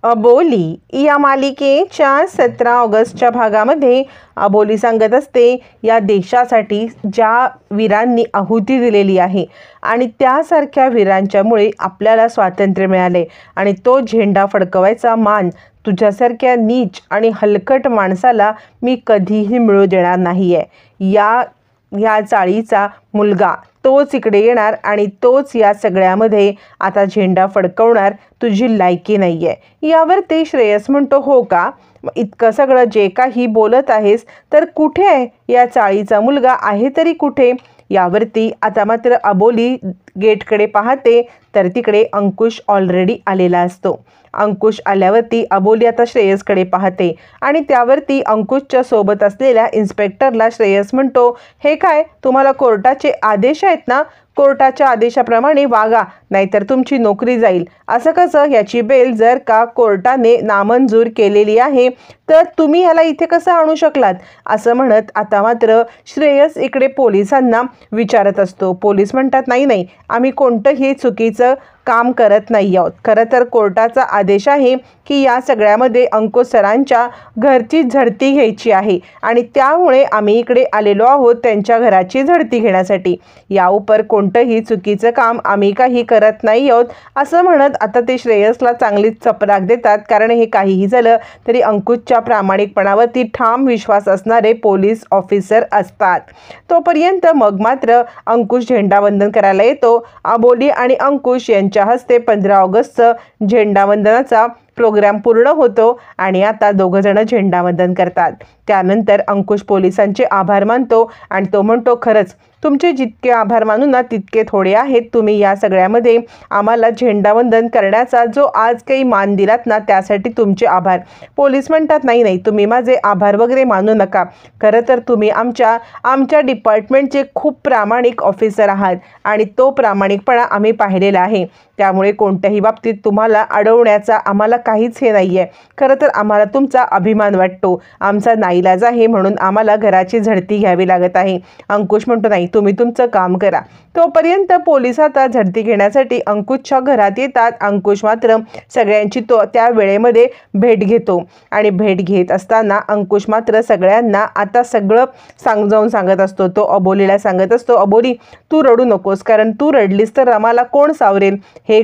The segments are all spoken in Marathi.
अबोली या मालिकेच्या 17 ऑगस्टच्या भागामध्ये अबोली सांगत असते या देशासाठी ज्या वीरांनी आहुती दिलेली आहे आणि त्यासारख्या वीरांच्यामुळे आपल्याला स्वातंत्र्य मिळाले आणि तो झेंडा फडकवायचा मान तुझ्यासारख्या नीच आणि हलकट माणसाला मी कधीही मिळू देणार नाही आहे। या चाळीचा मुलगा तोच इकडे येणार आणि तोच या सगळ्यामध्ये आता झेंडा फडकवणार, तुझी लायकी नाही आहे। यावर ते श्रेयस म्हणतो, हो का, इतकं सगळं जे काही बोलत आहेस तर कुठे आहे या चाळीचा मुलगा, आहे तरी कुठे? यावरती आता मात्र अबोली गेटकडे पाहते तर तिकडे अंकुश ऑलरेडी आलेला असतो। अंकुश आल्यावरती अबोली आता श्रेयसकडे पाहते आणि त्यावरती अंकुशच्या सोबत असलेल्या इन्स्पेक्टरला श्रेयस म्हणतो, हे काय, तुम्हाला कोर्टाचे आदेश आहेत ना, कोर्टाच्या आदेशाप्रमाणे वागा, नाहीतर तुमची नोकरी जाईल। असं कसं, याची बेल जर का कोर्टाने नामंजूर केलेली आहे तर तुम्ही ह्याला इथे कसं आणू शकलात, असं म्हणत आता मात्र श्रेयस इकडे पोलिसांना विचारत असतो। पोलीस म्हणतात, नाही, आम्ही कोणतंही चुकीचं काम करत नाही आहोत। खरं तर कोर्टाचा आदेश आहे की या सगळ्यामध्ये अंकुश सरांच्या घरची झडती घ्यायची आहे आणि त्यामुळे आम्ही इकडे आलेलो आहोत त्यांच्या घराची झडती घेण्यासाठी। या उपर कोणतंही चुकीचं काम आम्ही काही करत नाही आहोत, असं म्हणत आता ते श्रेयसला चांगलीच चपराक देतात, कारण हे काहीही झालं तरी अंकुशच्या प्रामाणिकपणावरती ठाम विश्वास असणारे पोलीस ऑफिसर असतात। तोपर्यंत मग मात्र अंकुश झेंडावंदन करायला येतो। अबोली आणि अंकुश यांच्या हस्ते 15 ऑगस्टचं झेंडावंदनाचा प्रोग्राम पूर्ण होतो आणि आता दोघं जण झेंडावंदन करतात। त्यानंतर अंकुश पोलिसांचे आभार मानतो आणि तो म्हणतो, खरंच तुमचे जितके आभार मानू ना तितके थोडे आहेत। तुम्ही या सगळ्यामध्ये आम्हाला झेंडावंदन करण्याचा जो आज काही मान दिलात ना त्यासाठी तुमचे आभार। पोलीस म्हणतात, नाही, तुम्ही माझे आभार वगैरे मानू नका, खरं तर तुम्ही आमच्या डिपार्टमेंटचे खूप प्रामाणिक ऑफिसर आहात आणि तो प्रामाणिकपणा आम्ही पाहिलेला आहे, त्यामुळे कोणत्याही बाबतीत तुम्हाला अडवण्याचा आम्हाला काहीच हे नाही आहे। खरं तर आम्हाला तुमचा अभिमान वाटतो, आमचा नाईलाज आहे म्हणून आम्हाला घराची झडती घ्यावी लागत आहे। अंकुश म्हणतो, नाही, तुम्ही तुमचं काम करा। तोपर्यंत पोलीस आता झडती घेण्यासाठी अंकुशच्या घरात येतात। अंकुश मात्र सगळ्यांची त्या वेळेमध्ये भेट घेतो आणि भेट घेत असताना अंकुश मात्र सगळ्यांना आता सगळं समजावून सांगत असतो। तो अबोलीला सांगत असतो, अबोली तू रडू नकोस, कारण तू रडलीस तर आम्हाला कोण सावरेल, हे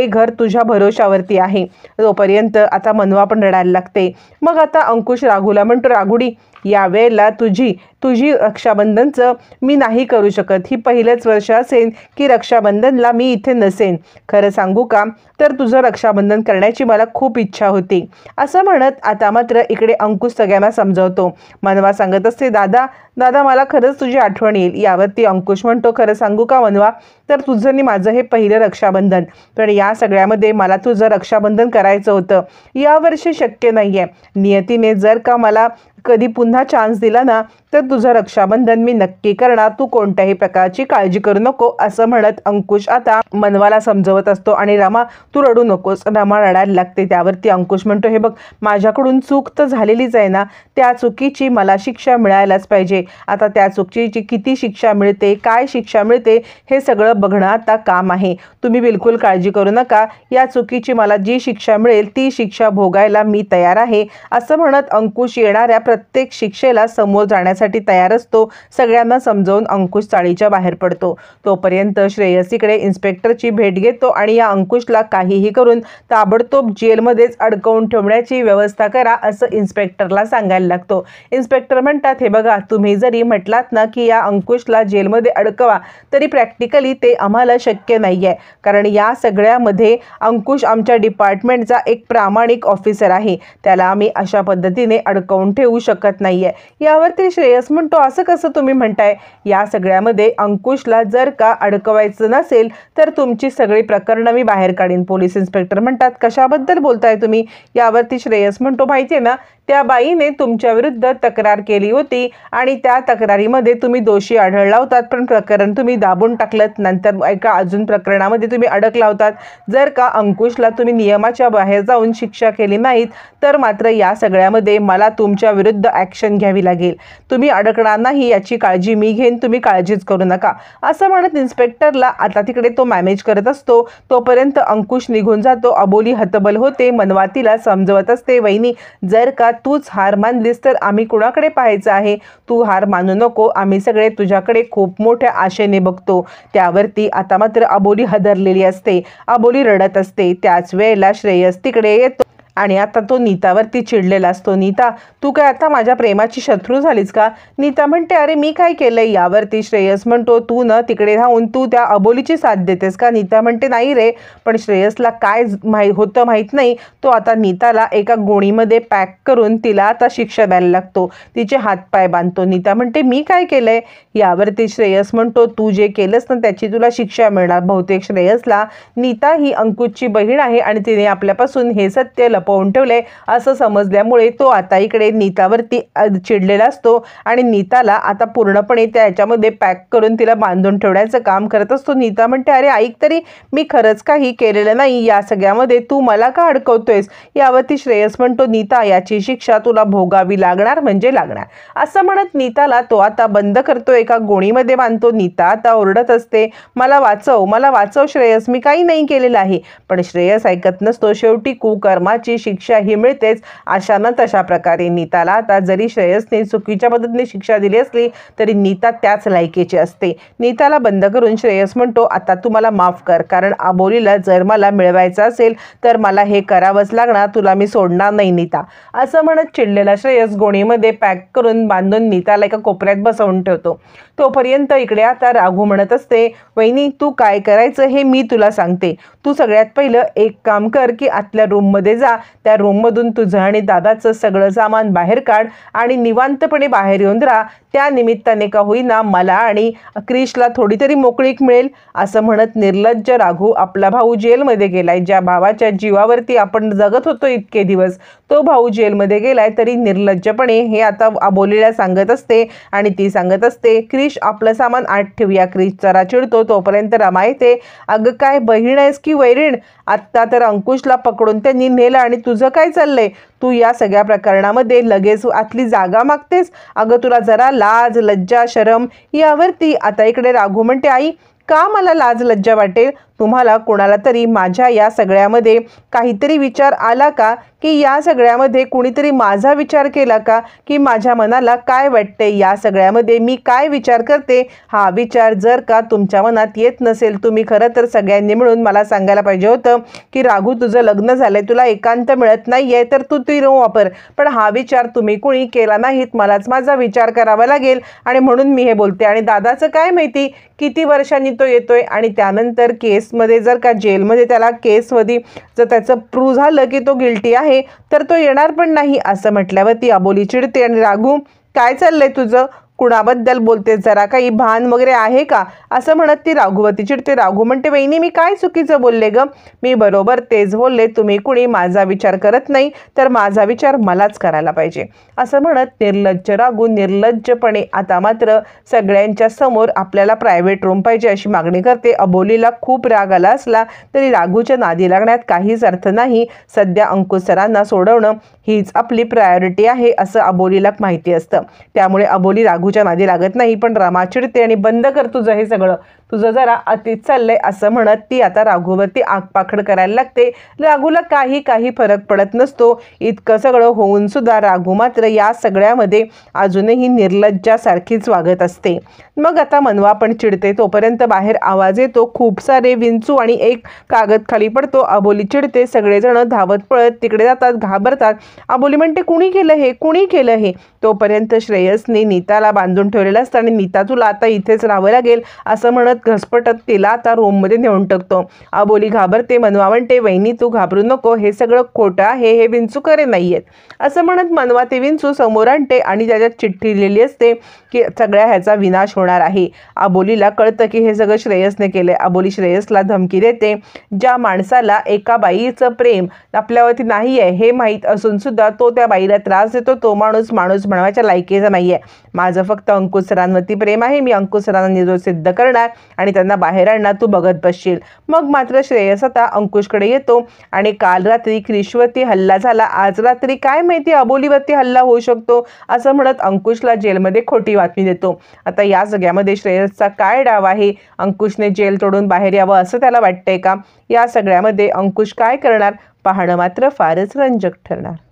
घर तुझ्या भरोशावरती आहे। तोपर्यंत आता मनवा पण रडायला लागते। मग आता अंकुश राघूला म्हणतो, राघुडी या वेळेला तुझी रक्षाबंधनचं मी नाही करू शकत, ही पहिलंच वर्ष असेल की रक्षाबंधनला मी इथे नसेन। खरं सांगू का, तर तुझं रक्षाबंधन करण्याची मला खूप इच्छा होती, असं म्हणत आता मात्र इकडे अंकुश सगळ्यांना समजावतो। मनवा सांगत असते, दादा मला खरंच तुझी आठवण येईल। यावरती अंकुश म्हणतो, खरं सांगू का मनवा, तर तुझं आणि माझं हे पहिलं रक्षाबंधन, पण या सगळ्यामध्ये मला तुझं रक्षाबंधन करायचं होतं, यावर्षी शक्य नाही आहे। नियतीने जर का मला कधी पुन्हा चान्स दिला ना तर तुझं रक्षाबंधन मी नक्की करणार, तू कोणत्याही प्रकारची काळजी करू नको, असं म्हणत अंकुश आता मनवाला समजवत असतो। आणि रमा तू रडू नकोस, रमा रडायला लागते। त्यावरती अंकुश म्हणतो, हे बघ, माझ्याकडून चूक तर झालेलीच आहे ना, त्या चुकीची मला शिक्षा मिळायलाच पाहिजे। आता त्या चुकीची किती शिक्षा मिळते, काय शिक्षा मिळते, हे सगळं बघणं आता काम आहे। तुम्ही बिलकुल काळजी करू नका, या चुकीची मला जी शिक्षा मिळेल ती शिक्षा भोगायला मी तयार आहे, असं म्हणत अंकुश येणाऱ्या प्रत्येक शिक्षेला समोर जाण्यासाठी तयार असतो। सगळ्यांना समजावून अंकुश चाळीच्या बाहेर पडतो। तोपर्यंत श्रेयस इकडे इन्स्पेक्टरची भेट घेतो आणि या अंकुशला काहीही करून ताबडतोब जेलमध्येच अडकवून ठेवण्याची व्यवस्था करा, असं इन्स्पेक्टरला सांगायला लागतो। इन्स्पेक्टर म्हणतात, हे बघा, तुम्ही जरी म्हटलात ना की या अंकुशला जेलमध्ये अडकवा, तरी प्रॅक्टिकली ते आम्हाला शक्य नाही आहे, कारण या सगळ्यामध्ये अंकुश आमच्या डिपार्टमेंटचा एक प्रामाणिक ऑफिसर आहे, त्याला आम्ही अशा पद्धतीने अडकवून ठेवू शकत नाहीये। यावरती श्रेयस म्हणतो, असं कसं तुम्ही म्हणताय, या सगळ्यामध्ये अंकुशला जर का अडकवायचं नसेल तर तुमची सगळी प्रकरणं मी बाहेर काढीन। पोलीस इन्स्पेक्टर म्हणतात, कशाबद्दल बोलताय तुम्ही? यावरती श्रेयस म्हणतो, माहितीये ना, त्या बाईने तुमच्या विरुद्ध तक्रार केली होती आणि त्या तक्रारीमध्ये तुम्ही दोषी आढळला होतात, पण प्रकरण तुम्ही दाबून टाकलं, नंतर एका अजून प्रकरणामध्ये तुम्ही अडकला होतात। जर का अंकुशला तुम्ही नियमाच्या बाहेर जाऊन शिक्षा केली नाहीत तर मात्र या सगळ्यामध्ये मला तुमच्या विरुद्ध विरुद्ध ॲक्शन घ्यावी लागेल. तुम्ही अडकणार नाही याची काळजी मी घेईन, तुम्ही काळजीच करू नका, असं म्हणत इन्स्पेक्टरला आता तिकडे तो मॅनेज करत असतो. तोपर्यंत अंकुश निघून जातो. अबोली हतबल होते. मनवा तिला समजवत असते, वहिनी जर का तूच हार मानलीस तर आम्ही कुणाकडे पाहायचं आहे? तू हार मानू नको, आम्ही सगळे तुझ्याकडे खूप मोठ्या आशेने बघतो. त्यावरती आता मात्र अबोली हदरलेली असते. अबोली रडत असते. त्याच वेळेला श्रेयस तिकडे येतो आणि आता तो नीतावरती चिडलेला असतो. नीता तू काय आता माझ्या प्रेमाची शत्रू झालीस का? नीता म्हणते अरे मी काय केलंय? यावरती श्रेयस म्हणतो तू न तिकडे राहून तू त्या अबोलीची साथ देतेस का? नीता म्हणते नाही रे, पण श्रेयसला काय होतं माहीत नाही. तो आता नीताला एका गोणीमध्ये पॅक करून तिला आता शिक्षा द्यायला लागतो. तिचे हातपाय बांधतो. नीता म्हणते मी काय केलंय? यावरती श्रेयस म्हणतो तू जे केलंस ना त्याची तुला शिक्षा मिळणार. बहुतेक श्रेयसला नीता ही अंकुशची बहीण आहे आणि तिने आपल्यापासून हे सत्य लपवून ठेवले असं समजल्यामुळे तो आता इकडे नीतावरती चिडलेला असतो आणि नीताला आता पूर्णपणे त्याच्यामध्ये पॅक करून तिला बांधून ठेवण्याचं काम करत असतो. नीता म्हणते अरे ऐक तरी, मी खरंच काही केलेलं नाही, या सगळ्यामध्ये तू मला का अडकवतोयस? यावरती श्रेयस म्हणतो नीता याची शिक्षा तुला भोगावी लागणार म्हणजे लागणार, असं म्हणत नीताला तो आता बंद करतो, एका गोणीमध्ये बांधतो. नीता आता ओरडत असते मला वाचव, मला वाचव श्रेयस, मी काही नाही केलेलं आहे. पण श्रेयस ऐकत नसतो. शेवटी कुकर्माची शिक्षा ही मिळतेच. अशा ना तशा प्रकारे नीताला आता जरी श्रेयसने चुकीच्या पद्धतीने शिक्षा दिली असली तरी नीता त्याच लायकीची असते. नीताला बंद करून श्रेयस म्हणतो आता तू मला माफ कर, कारण अबोलीला जर मला मिळवायचं असेल तर मला हे करावंच लागणार, तुला मी सोडणार नाही नीता, असं म्हणत चिडलेला श्रेयस गोणीमध्ये पॅक करून बांधून नीताला एका कोपऱ्यात बसवून ठेवतो. तोपर्यंत इकडे आता राघू म्हणत असते वहिनी तू काय करायचं हे मी तुला सांगते. तू सगळ्यात पहिलं एक काम कर की आतल्या रूममध्ये जा, त्या रूममधून तुझं आणि दादाचं सगळं सामान बाहेर काढ आणि निवांतपणे बाहेर येऊन राहा. त्या निमित्ताने का होईना मला आणि क्रिशला थोडी तरी मोकळीक मिळेल. असं म्हणत निर्लज्ज राघू आपला भाऊ जेलमध्ये गेलाय. ज्या भावाच्या जीवावरती आपण जगत होतो इतके दिवस, तो भाऊ जेलमध्ये गेलाय तरी निर्लज्जपणे हे आता अबोलीला सांगत असते आणि ती सांगत असते क्रिश आपलं सामान आत ठेवूया. क्रिश जरा चिडतो. तोपर्यंत रमा येते. अगं काय बहीण आहेस की वैरीण? आत्ता तर अंकुशला पकडून त्यांनी नेलं आणि तुझं काय चाललंय? तू या सगळ्या प्रकरणामध्ये लगेच आतली जागा मागतेस? अगं तुला जरा लाज लज्जा शरम यावरती आता इकडे राघू म्हणते आई का मला लाज लज्जा वाटेल? तुम्हाला कोणाला तरी माझ्या या सगळ्यामध्ये काहीतरी विचार आला का? की या सगळ्यामध्ये कुणीतरी माझा विचार केला का? की माझ्या मनाला काय वाटते या सगळ्यामध्ये मी काय विचार करते? हा विचार जर का तुमच्या मनात येत नसेल, तुम्ही खरं तर सगळ्यांनी मिळून मला सांगायला पाहिजे होतं की राघू तुझं लग्न झालंय, तुला एकांत मिळत नाही आहे तर तू ती रूम वापर. पण हा विचार तुम्ही कुणी केला नाहीत, मलाच माझा विचार करावा लागेल आणि म्हणून मी हे बोलते. आणि दादाचं काय माहिती किती वर्षांनी तो येतोय आणि त्यानंतर केसमध्ये जर का जेलमध्ये त्याला केसमध्ये जर त्याचं प्रूव्ह झालं की तो गिल्टी आहे तर तो येणार पण नाही. असं म्हटल्यावर ती अबोली चिडते आणि राघू काय चाललंय तुझं? कुणाबद्दल बोलते? जरा काही भान वगैरे आहे का? असं म्हणत ती राघूवरती चिडते. राघू म्हणते वहिनी मी काय चुकीचं बोलले ग? मी बरोबर तेच बोलले. तुम्ही कुणी माझा विचार करत नाही तर माझा विचार मलाच करायला पाहिजे. असं म्हणत निर्लज्ज राघू निर्लज्जपणे आता मात्र सगळ्यांच्या समोर आपल्याला प्रायव्हेट रूम पाहिजे अशी मागणी करते. अबोलीला खूप राग आला असला तरी राघूच्या नादी लागण्यात काहीच अर्थ नाही. सध्या अंकुश सरांना सोडवणं हीच आपली प्रायोरिटी आहे असं अबोलीला माहिती असतं. त्यामुळे अबोली राघूच्या नादी लागत नाही. पण रमा चिडते आणि बंद कर तुझं हे सगळं, तुझं जरा अतिच चाललंय असं म्हणत ती आता राघूवरती आगपाखड करायला लागते. राघूला काही फरक पडत नसतो. इतकं सगळं होऊन सुद्धा राघू मात्र या सगळ्यामध्ये अजूनही निर्लज्जासारखीच वागत असते. मग आता मनवा पण चिडते. तोपर्यंत बाहेर आवाज येतो. खूप सारे विंचू आणि एक कागद खाली पडतो. अबोली चिडते. सगळेजण धावत पळत तिकडे जातात, घाबरतात. अबोली म्हणते कुणी केलं हे, कुणी केलं हे? तोपर्यंत श्रेयसने नीताला बांधून ठेवलेलं असतं आणि नीता तुला आता इथेच राहावं लागेल असं म्हणत घसपटत तिला आता रूममध्ये नेऊन टाकतो. अबोली घाबरते. मनवा म्हणते वहिनी तू घाबरू नको, हे सगळं खोटं आहे, हे विंचू खरे नाहीयेत. असं म्हणत मनवा ते विंचू समोर आणते आणि त्याच्यात चिठ्ठी लिहिली असते की सगळ्या ह्याचा विनाश होणार आहे. अबोलीला कळतं की हे सगळं श्रेयसने केलंय. अबोली श्रेयसला धमकी देते. ज्या माणसाला एका बाईचं प्रेम आपल्यावरती नाही आहे हे माहीत असून सुद्धा तो त्या बाईला त्रास देतो, तो माणूस बनवायच्या लायकीचा नाहीये. माझं फक्त अंकुश सरांवरती प्रेम आहे, मी अंकुश सरांना निर्दोष सिद्ध करणार. आणि त्यांना बाहेर आणणार, तू बघत बसशील. मग मात्र श्रेयस आता अंकुशकडे येतो आणि काल रात्री क्रिशवरती हल्ला झाला, आज रात्री काय माहिती अबोलीवरती हल्ला होऊ शकतो असं म्हणत अंकुशला जेलमध्ये खोटी बातमी देतो. आता या सगळ्यामध्ये श्रेयसचा काय डाव आहे? अंकुशने जेल तोडून बाहेर यावं असं त्याला वाटतंय का? या सगळ्यामध्ये अंकुश काय करणार पाहणं मात्र फारच रंजक ठरणार.